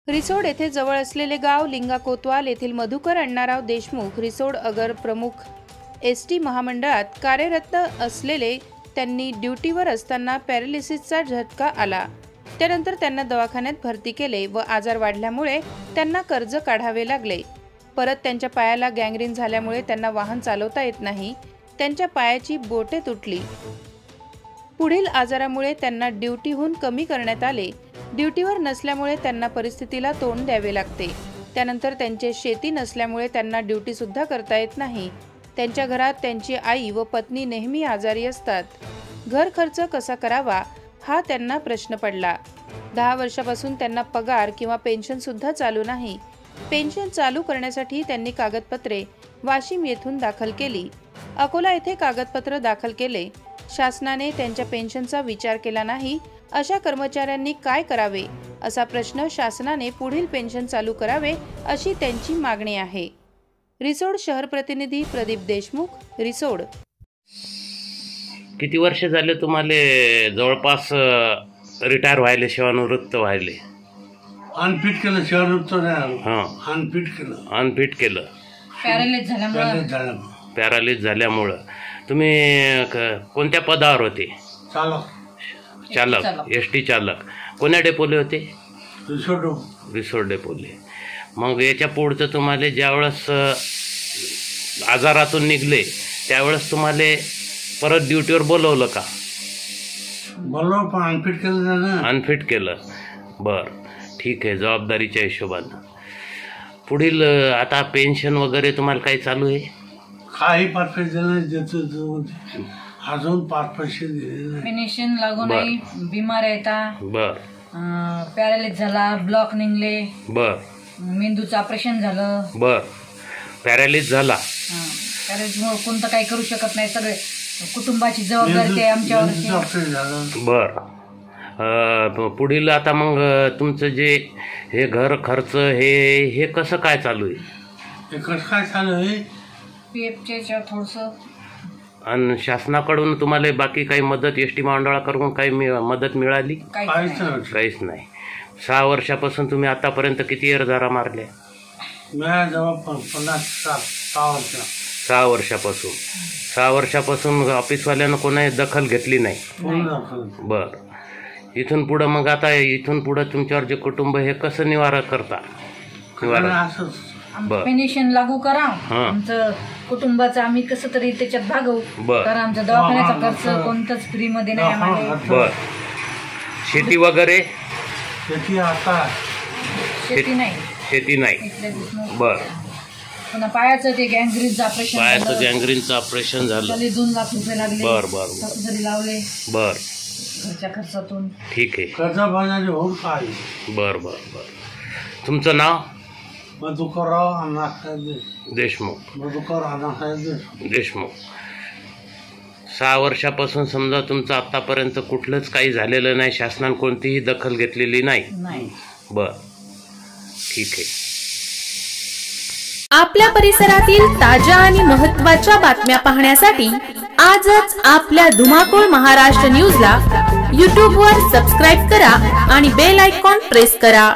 रिसोड येथे जवळ असलेले गाव लिंगा कोतवाल येथील मधुकर अण्णाराव देशमुख रिसोड अगर प्रमुख एसटी महामंडळात कार्यरत असलेले त्यांनी ड्युटीवर असताना पॅरालिसिसचा झटका आला। त्यानंतर त्यांना दवाखान्यात भरती केले व आजार वाढल्यामुळे त्यांना कर्ज काढावे लागले। परत त्यांच्या पायाला गँग्रीन झाल्यामुळे त्यांना वाहन चालवता येत नाही। त्यांच्या पायाची बोटे तुटली। पुढील आजारामुळे त्यांना ड्युटीहून कमी करण्यात आले। ड्युटीवर नसल्यामुळे त्यांना परिस्थितीला तोंड द्यावे लागते। त्यानंतर त्यांचे शेती नसल्यामुळे त्यांना ड्युटी सुद्धा करता येत नाही। त्यांच्या घरात त्यांची आई व पत्नी नेहमी आजारी असतात। घर खर्च कसा करावा हा त्यांना प्रश्न पडला। 10 वर्षापासून त्यांना पगार किंवा पेन्शन सुद्धा चालू नाही। पेन्शन चालू करण्यासाठी त्यांनी कागदपत्रे वाशिम येथून दाखल केली। अकोला येथे कागदपत्र दाखल केले। शासनाने त्यांच्या पेन्शनचा विचार केला नाही। अशा कर्मचाऱ्यांनी काय करावे असा प्रश्न शासनाने पुढील पेन्शन चालू करावे अशी त्यांची मागणी आहे। रिसोड शहर प्रतिनिधी प्रदीप देशमुख रिसोड। किती वर्ष झाले तुम्हाला जवळपास रिटायर व्हायले सेवानिवृत्त व्हायले? अनफिट केलं सेवानिवृत्त नाही। हां अनफिट केलं पॅरालिस झाल्यामुळे तुम्ही कोणत्या पदावर होते? चालक एसटी चालक। कोण्या डेपोले होते? रिसोड डेपोले। मग याच्या पुढचं तुम्हाला ज्यावेळेस आजारातून निघले त्यावेळेस तुम्हाला परत ड्युटीवर बोलवलं का? बोलवलं पण अनफिट केलं ना। अनफिट केलं, बर ठीक आहे। जबाबदारीच्या हिशोबानं पुढील आता पेन्शन वगैरे तुम्हाला काही चालू आहे? काही 5 पैसे देतो अजून 5 पैसे दिले पेन्शन लागू नाही। बिमार येतात, बर पॅरालिस झाला, ब्लॉक निघले, बर मेंदूचं ऑपरेशन झालं, बर पॅरालिस झाला। पॅरालिसमुळे कोणतं काही करू शकत नाही। सगळे कुटुंबाची जबाबदारी आमच्यावर। बर पुढील आता मग तुमचं जे हे घर खर्च हे कसं काय चालू आहे? हे कसं काय चालू आहे? पीएफच्या थोडंसं आणि शासनाकडून तुम्हाला बाकी काही मदत एसटी महामंडळाकडून काही मदत मिळाली? काहीच नाही। 6 वर्षापासून तुम्ही आतापर्यंत किती अर्जारा मारले? 6 वर्षापासून 6 वर्षापासून ऑफिसवाल्यानं कोणाही दखल घेतली नाही। बर इथून पुढं मग आता इथून पुढं तुमच्यावर जे कुटुंब हे कसं निवारा करता? पेन्शन लागू करा, आमचं कुटुंबाचं आम्ही कसं तरी त्याच्यात भागवू। कारण आमच्या दवाखान्याचा खर्च कोणताच फ्री मध्ये नाही आम्हाला। बर शेती वगैरे? शेती नाही। बर पुन्हा पायाचं ते गँग्रीनचं ऑपरेशन झालं। 2 लाख रुपये लागले। बर जरी लावले बर घरच्या खर्चातून। ठीक आहे। कर्ज भरण्याचे होऊन काय? बर तुमचं नाव? मधुकरराव अण्णासाहेब देशमुख। 6 वर्षापासून समजा तुमचं आतापर्यंत कुठलंच काही झालेलं नाही, शासनाने कोणतीही दखल घेतलेली नाही। बर ठीक आहे। आपल्या परिसरातील ताज्या आणि महत्त्वाच्या बातम्या पाहण्यासाठी आजच आपल्या धुमाकूळ महाराष्ट्र न्यूजला YouTube वर सबस्क्राईब करा आणि बेल आयकॉन प्रेस करा।